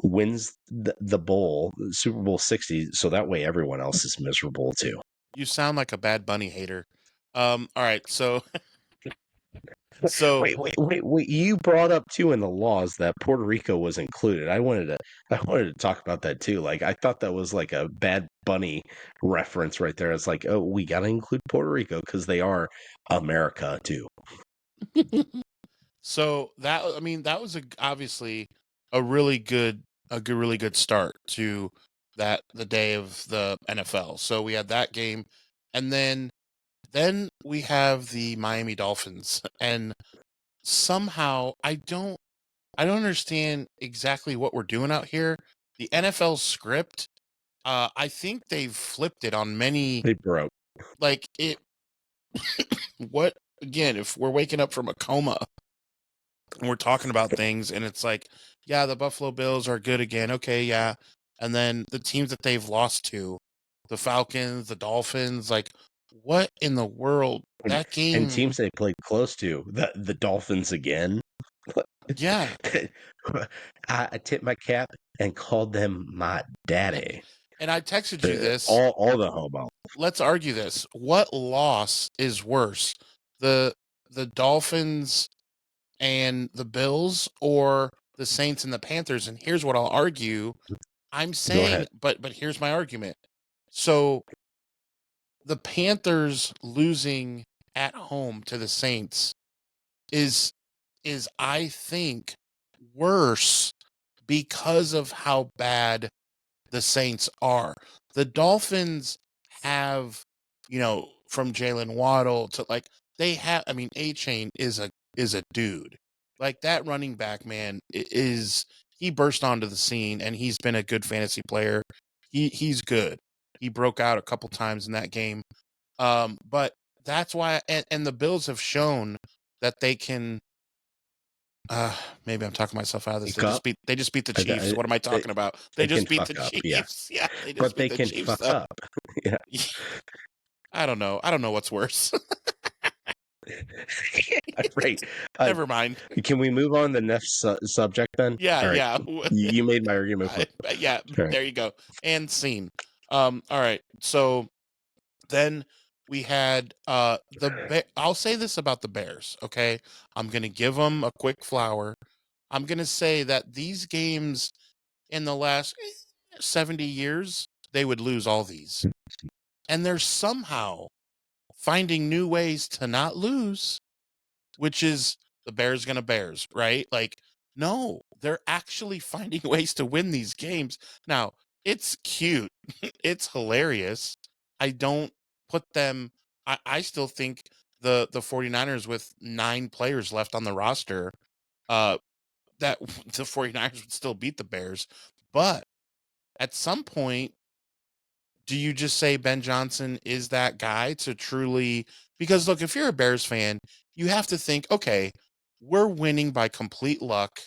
wins the bowl, Super Bowl 60, so that way everyone else is miserable too. You sound like a Bad Bunny hater. All right, so so Wait! You brought up too in the laws that Puerto Rico was included. I wanted to talk about that too. Like I thought that was like a Bad Bunny reference right there. It's like, oh, we got to include Puerto Rico because they are America too. so that that was obviously a really good really good start to the day of the NFL. So we had that game, and then we have the Miami Dolphins, and somehow I don't understand exactly what we're doing out here. The NFL script, I think they've flipped it on many, They broke. like it. What again? If we're waking up from a coma and we're talking about things, and it's like, yeah, the Buffalo Bills are good again. Okay, yeah, and then the teams that they've lost to, the Falcons, the Dolphins, like, what in the world? That And game, teams they played close to the Dolphins again. yeah. I tipped my cap and called them my daddy. And I texted you this. All the homo. Let's argue this. What loss is worse, the Dolphins and the Bills, or the Saints and the Panthers? And here's what I'll argue. I'm Go saying, ahead. but here's my argument. So the Panthers losing at home to the Saints is I think worse because of how bad the Saints are. The Dolphins have, from Jalen Waddle to, like, they have. I mean, A-Chain is a dude. Like, that running back, man, he burst onto the scene, and he's been a good fantasy player. He's good. He broke out a couple times in that game. But that's why, and the Bills have shown that they can. Maybe I'm talking myself out of this. Cup. They just beat the Chiefs. What am I talking about? They They can just beat the fuck up, yeah. Chiefs. Yeah, they just But beat they the can Chiefs. fuck Though. up. Yeah. I don't know. I don't know what's worse. Right. Never mind. Can we move on to the next subject then? Yeah, All right. yeah. You made my argument. Yeah, All right. there you go. And scene. All right. So then we had I'll say this about the Bears, okay? I'm going to give them a quick flower. I'm going to say that these games in the last 70 years, they would lose all these. And they're somehow finding new ways to not lose, which is the Bears going to Bears, right? Like, no, they're actually finding ways to win these games. Now, it's cute. It's hilarious. I don't put them, I still think the 49ers with 9 players left on the roster, that the 49ers would still beat the Bears. But at some point, do you just say Ben Johnson is that guy to truly? Because look, if you're a Bears fan, you have to think, okay, we're winning by complete luck.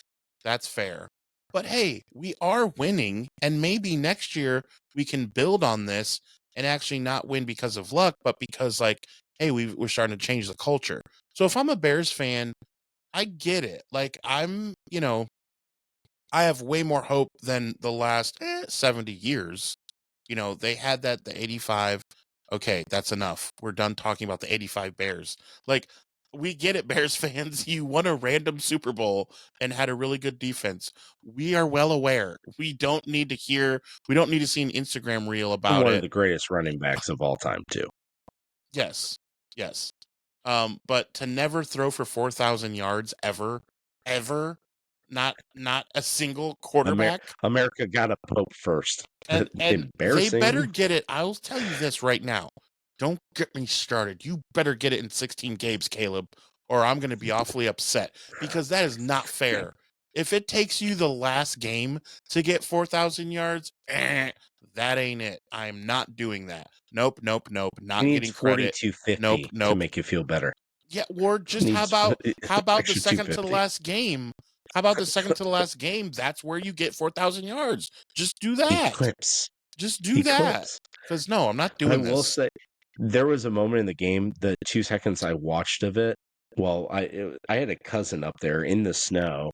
That's fair. But hey, we are winning, and maybe next year we can build on this and actually not win because of luck, but because, like, hey, we're starting to change the culture. So if I'm a Bears fan, I get it. Like, I have way more hope than the last 70 years. They had the 85. Okay, that's enough. We're done talking about the 85 Bears. Like, we get it, Bears fans. You won a random Super Bowl and had a really good defense. We are well aware. We don't need to see an Instagram reel about One it. of the greatest running backs of all time, too. Yes. Yes. But to never throw for 4,000 yards ever, not a single quarterback. America got a pope first. And they Embarrassing. better get it. I'll tell you this right now. Don't get me started. You better get it in 16 games, Caleb, or I'm going to be awfully upset, because that is not fair. If it takes you the last game to get 4,000 yards, that ain't it. I'm not doing that. Nope. Not He getting needs credit. 4250 Nope. to make you feel better. Yeah, or just Needs how about the extra second to the 250. last game? How about the second to the last game? That's where you get 4,000 yards. Just do that. Eclipse. Just do that. Because no, I'm not I doing will this. say, there was a moment in the game, the 2 seconds I watched of it. Well, I had a cousin up there in the snow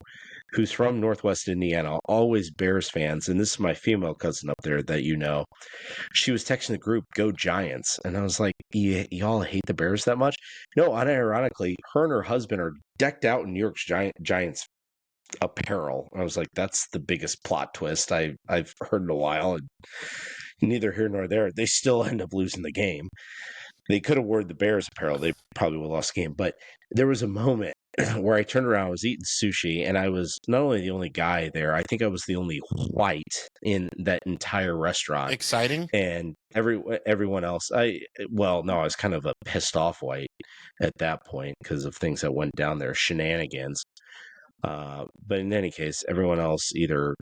who's from Northwest Indiana, always Bears fans, and this is my female cousin up there that you know. She was texting the group, "Go Giants," and I was like, "Y'all hate the Bears that much?" No, unironically, her and her husband are decked out in New York's Giants apparel. I was like, "That's the biggest plot twist I've heard in a while." And neither here nor there. They still end up losing the game. They could have worn the Bears apparel. They probably would have lost the game. But there was a moment where I turned around, I was eating sushi, and I was not only the only guy there, I think I was the only white in that entire restaurant. Exciting? And everyone else, I was kind of a pissed off white at that point because of things that went down there, shenanigans. But in any case, everyone else, either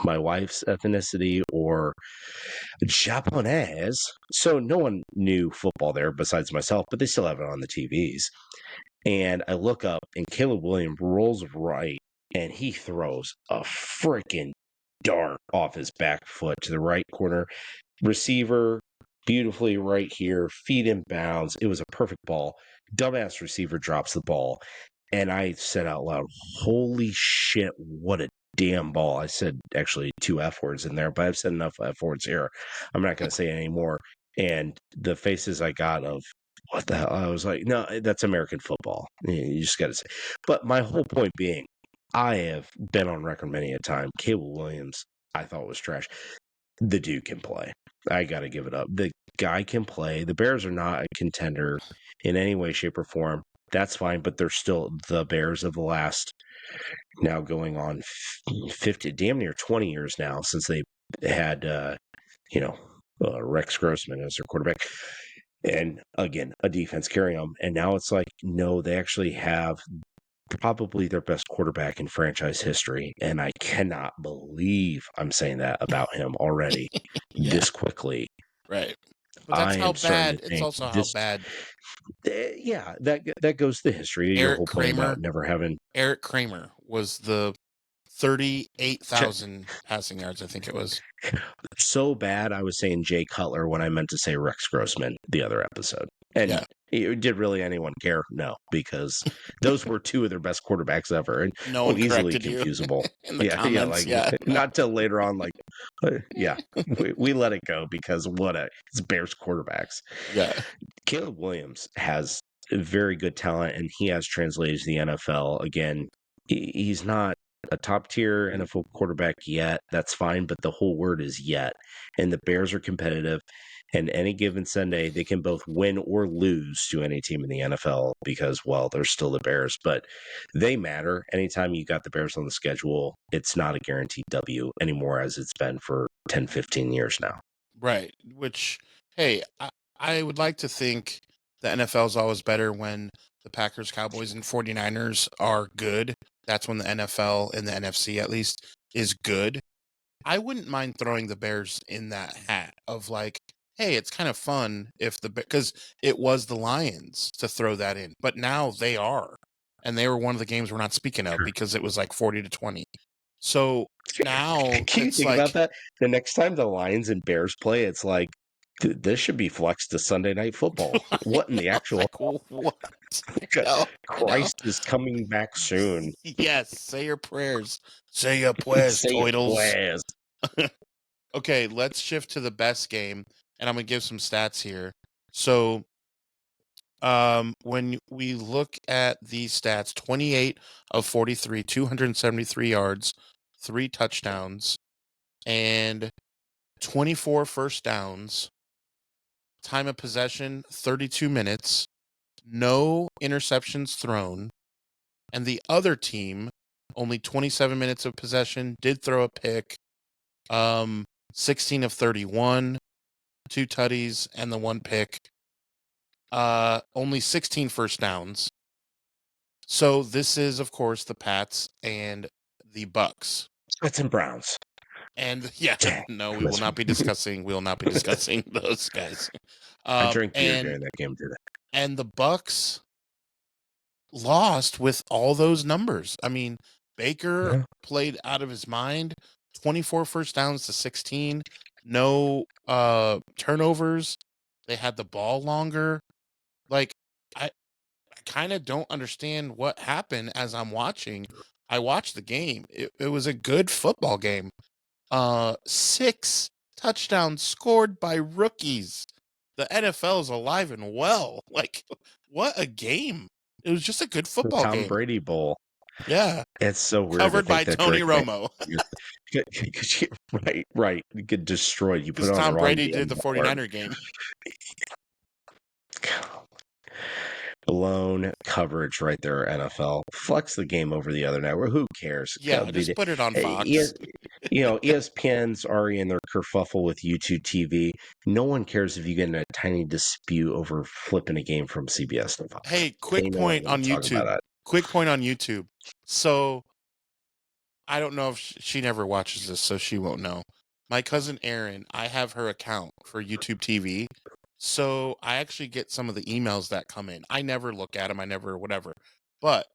my wife's ethnicity or Japanese. So no one knew football there besides myself, but they still have it on the TVs. And I look up, and Caleb Williams rolls right, and he throws a freaking dart off his back foot to the right corner. Receiver, beautifully right here, feet in bounds. It was a perfect ball. Dumbass receiver drops the ball. And I said out loud, "Holy shit, what a damn ball." I said actually 2 F words in there, but I've said enough F words here. I'm not going to say any more. And the faces I got of, what the hell? I was like, no, that's American football. You just got to say. But my whole point being, I have been on record many a time. Caleb Williams, I thought was trash. The dude can play. I got to give it up. The guy can play. The Bears are not a contender in any way, shape, or form. That's fine, but they're still the Bears of the last, now going on 50, damn near 20 years now since they had, Rex Grossman as their quarterback. And again, a defense carrying them. And now it's like, no, they actually have probably their best quarterback in franchise history. And I cannot believe I'm saying that about him already this quickly. Right. But I that's how am starting bad. to It's think also how this. bad Yeah, that goes to the history. Your Eric whole point Kramer. about never having Eric Kramer was the 38,000 passing yards, I think it was. so bad. I was saying Jay Cutler when I meant to say Rex Grossman the other episode. And did really anyone care? No, because those were 2 of their best quarterbacks ever, and No one easily corrected you confusable. in the comments. Not till later on. Like, we let it go because it's Bears quarterbacks. Yeah. Caleb Williams has very good talent, and he has translated to the NFL. Again, he's not a top tier NFL quarterback yet. That's fine, but the whole word is yet. And the Bears are competitive. And any given Sunday, they can both win or lose to any team in the NFL because, well, they're still the Bears, but they matter. Anytime you got the Bears on the schedule, it's not a guaranteed W anymore as it's been for 10, 15 years now. Right. Which, hey, I would like to think the NFL is always better when the Packers, Cowboys, and 49ers are good. That's when the NFL and the NFC, at least, is good. I wouldn't mind throwing the Bears in that hat of like, hey, it's kind of fun because it was the Lions to throw that in, but now they are, and they were one of the games we're not speaking of because it was like 40-20. So now Can you it's think like, about that? The next time the Lions and Bears play, it's like, this should be flexed to Sunday Night Football. What in the actual? like, what? I know. Christ is coming back soon. Yes, say your prayers. Say your prayers, Say your Toidles. prayers. Okay, let's shift to the best game, and I'm going to give some stats here. So, when we look at these stats, 28 of 43, 273 yards, 3 touchdowns, and 24 first downs. Time of possession, 32 minutes. No interceptions thrown. And the other team, only 27 minutes of possession, did throw a pick. 16 of 31, 2 tutties, and the 1 pick. Only 16 first downs. So this is, of course, the Pats and the Bucks. Pats and Browns. And no, we will not be discussing. We will not be discussing those guys. I drank beer during that game today. And the Bucks, lost with all those numbers. I mean, Baker Yeah. played out of his mind, 24 first downs to 16, no turnovers. They had the ball longer. Like I kind of don't understand what happened as I'm watching. I watched the game. It was a good football game. 6 touchdowns scored by rookies. The NFL is alive and well. Like, what a game. It was just a good The football Tom game. Brady Bowl. Yeah. It's so weird to Covered by think that Tony Drake May Romo. right. You get destroyed. You put Because on the Tom wrong Brady damn did the color. 49er game. Blown coverage right there, NFL. Flex the game over the other network. Who cares? Yeah, just put it on Fox. ESPN's already in their kerfuffle with YouTube TV. No one cares if you get in a tiny dispute over flipping a game from CBS to Fox. Hey, quick No one point wants on to talk about YouTube. it. Quick point on YouTube. So, I don't know if she never watches this, so she won't know. My cousin Erin, I have her account for YouTube TV. So I actually get some of the emails that come in. I never look at them. I never, whatever. But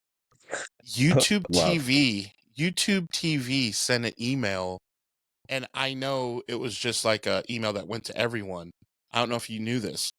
Love. YouTube TV sent an email, and I know it was just like a email that went to everyone. I don't know if you knew this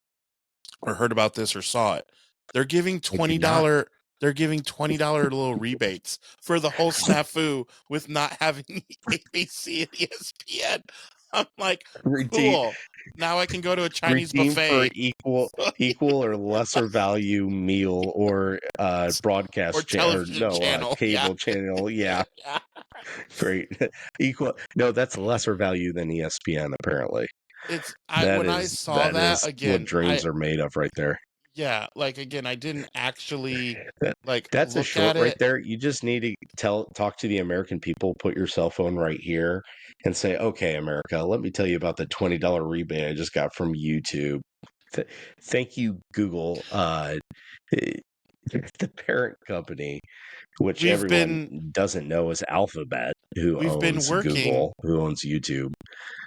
or heard about this or saw it. They're giving I did not. $20. They're giving $20 little rebates for the whole snafu with not having ABC and ESPN. I'm like, Redeem, cool. Now I can go to a Chinese redeem for buffet equal or lesser value meal or or broadcast television channel. cable channel. Yeah, Yeah. great. Equal. No, that's lesser value than ESPN. Apparently, It's that when I is saw that what again, dreams are made of right there. like again, I didn't actually That like that's a look short at right it. there. You just need to talk to the American people, put your cell phone right here and say, "Okay, America, let me tell you about the $20 rebate I just got from YouTube." Thank you, Google. The parent company, which We've everyone been doesn't know, is Alphabet, who we've been owns working Google, who owns YouTube.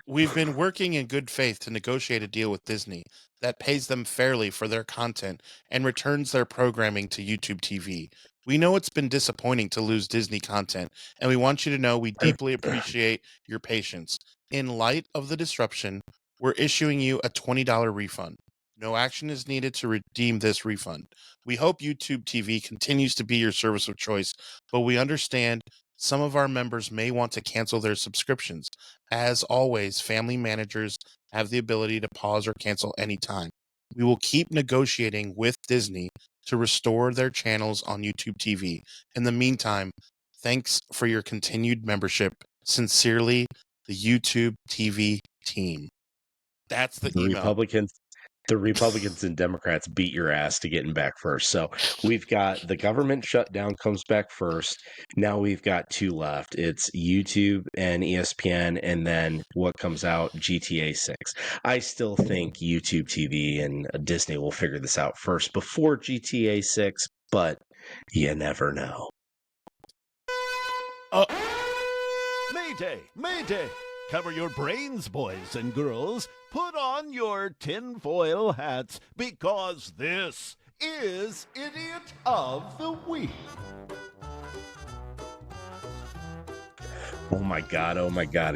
We've been working in good faith to negotiate a deal with Disney that pays them fairly for their content and returns their programming to YouTube TV. We know it's been disappointing to lose Disney content, and we want you to know we deeply appreciate your patience. In light of the disruption, we're issuing you a $20 refund. No action is needed to redeem this refund. We hope YouTube TV continues to be your service of choice, but we understand some of our members may want to cancel their subscriptions. As always, family managers have the ability to pause or cancel anytime. We will keep negotiating with Disney to restore their channels on YouTube TV. In the meantime, thanks for your continued membership. Sincerely, the YouTube TV team. That's the The email. Republicans and Democrats beat your ass to getting back first. So we've got the government shutdown comes back first. Now we've got 2 left. It's YouTube and ESPN, and then what comes out, GTA 6. I still think YouTube TV and Disney will figure this out first before GTA 6, but you never know. Mayday! Mayday! Cover your brains, boys and girls. Put on your tinfoil hats because this is Idiot of the Week. Oh my God,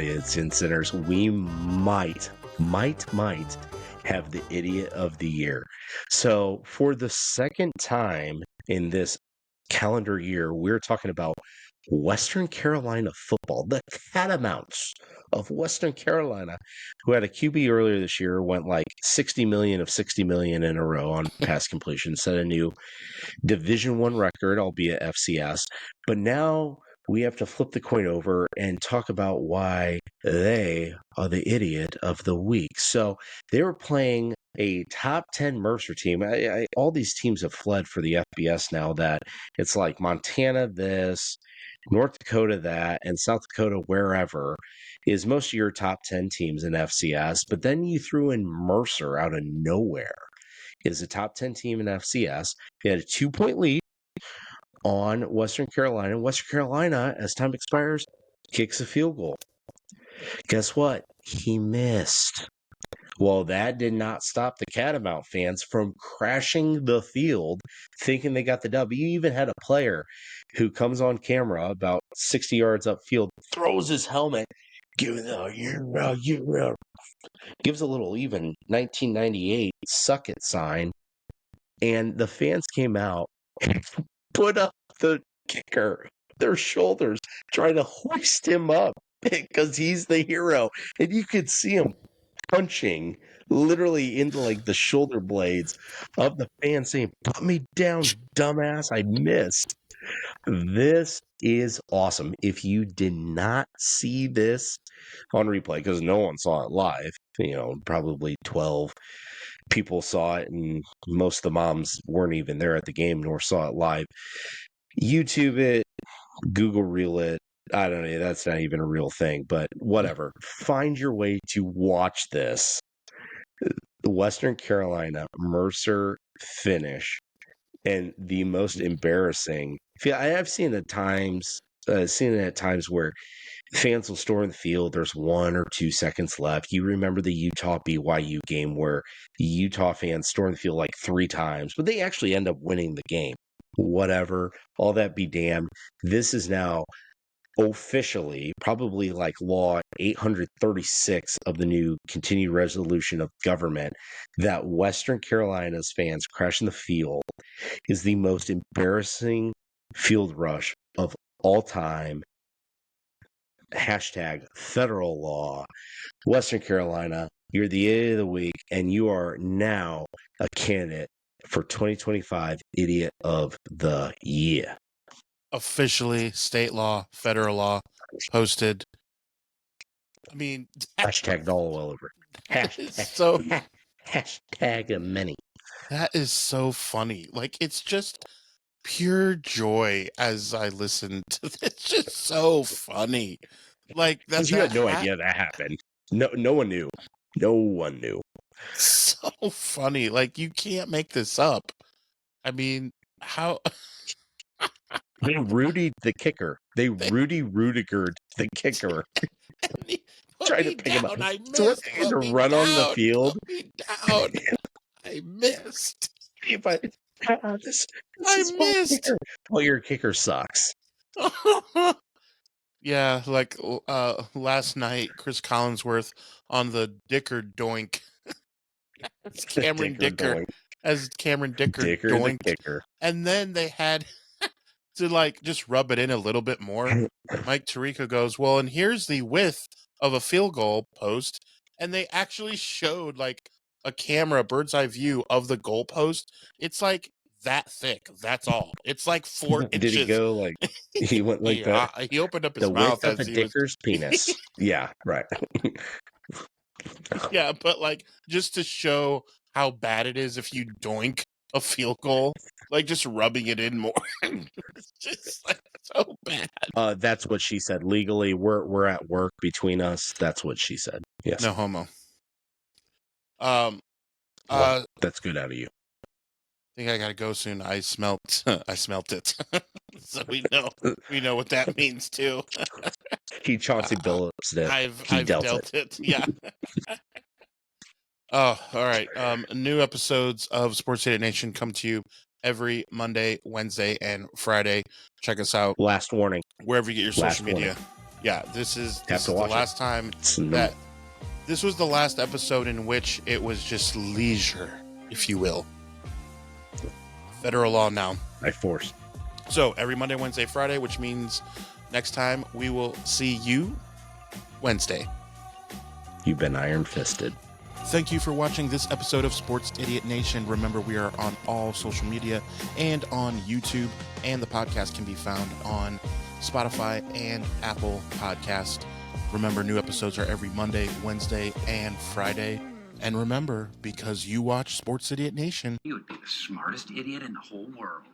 idiots and sinners. We might have the idiot of the year. So for the second time in this calendar year, we're talking about Western Carolina football, the Catamounts of Western Carolina, who had a QB earlier this year, went like 60 million of 60 million in a row on pass completion, set a new Division I record, albeit FCS. But now we have to flip the coin over and talk about why they are the idiot of the week. So they were playing a top 10 Mercer team. All these teams have fled for the FBS now, that it's like Montana this, North Dakota that, and South Dakota wherever is most of your top 10 teams in FCS. But then you threw in Mercer out of nowhere. It is a top 10 team in FCS. They had a 2-point lead on Western Carolina. Western Carolina, as time expires, kicks a field goal. Guess what? He missed. Well, that did not stop the Catamount fans from crashing the field, thinking they got the dub. You even had a player who comes on camera about 60 yards upfield, throws his helmet, gives a little even 1998 suck it sign, and the fans came out and put up the kicker, their shoulders, trying to hoist him up because he's the hero. And you could see him punching literally into like the shoulder blades of the fan saying, "Put me down, dumbass. I missed." This is awesome. If you did not see this on replay, because no one saw it live, probably 12 people saw it, and most of the moms weren't even there at the game nor saw it live. YouTube it, Google Reel it. I don't know. That's not even a real thing, but whatever. Find your way to watch this. The Western Carolina Mercer finish, and the most embarrassing. I've seen it at times where fans will storm the field. There's 1 or 2 seconds left. You remember the Utah BYU game where the Utah fans stormed the field like 3 times, but they actually end up winning the game. Whatever, all that be damned. This is now officially probably like law 836 of the new continued resolution of government that Western Carolina's fans crashing the field is the most embarrassing field rush of all time. #federal law. Western Carolina, you're the idiot of the week, and you are now a candidate for 2025 Idiot of the Year. Officially, state law, federal law, posted. I mean, Hashtag all over. Hashtag many. That is so funny. Like, it's just pure joy as I listen to this. It's just so funny. Like, because you had no idea that happened. No one knew. No one knew. So funny. Like, you can't make this up. I mean, how? They Rudied the kicker. They Rudigered the kicker. Trying to pick him up. I missed. So what to run on the field? Put me down. I missed. This I missed. Well, your kicker sucks. Yeah, like last night, Chris Collinsworth on the Dicker Doink. As Cameron Dicker Doink. And then they had to like just rub it in a little bit more. Mike Tirico goes, well, and here's the width of a field goal post. And they actually showed like a camera, bird's eye view of the goal post. It's like that thick. That's all. It's like 4 inches. Did he go like he went like that? He opened up his mouth as a Dicker's penis. Yeah, right. Yeah, but like just to show how bad it is if you doink a field goal, like just rubbing it in more. It's just like so bad. That's what she said. Legally, we're at work between us. That's what she said. Yes. No homo. Well, that's good out of you. I think I gotta go soon. I smelt it. So we know what that means too. He Chauncey Billups it. I've dealt it. Yeah. Oh, all right. New episodes of Sports Idiot Nation come to you every Monday, Wednesday, and Friday. Check us out. Last warning. Wherever you get your social media. Yeah, this is the last time that this was the last episode in which it was just leisure, if you will. Federal law now. By force. So every Monday, Wednesday, Friday, which means next time we will see you Wednesday. You've been iron-fisted. Thank you for watching this episode of Sports Idiot Nation. Remember, we are on all social media and on YouTube, and the podcast can be found on Spotify and Apple Podcast. Remember, new episodes are every Monday, Wednesday, and Friday. And remember, because you watch Sports Idiot Nation, you would be the smartest idiot in the whole world.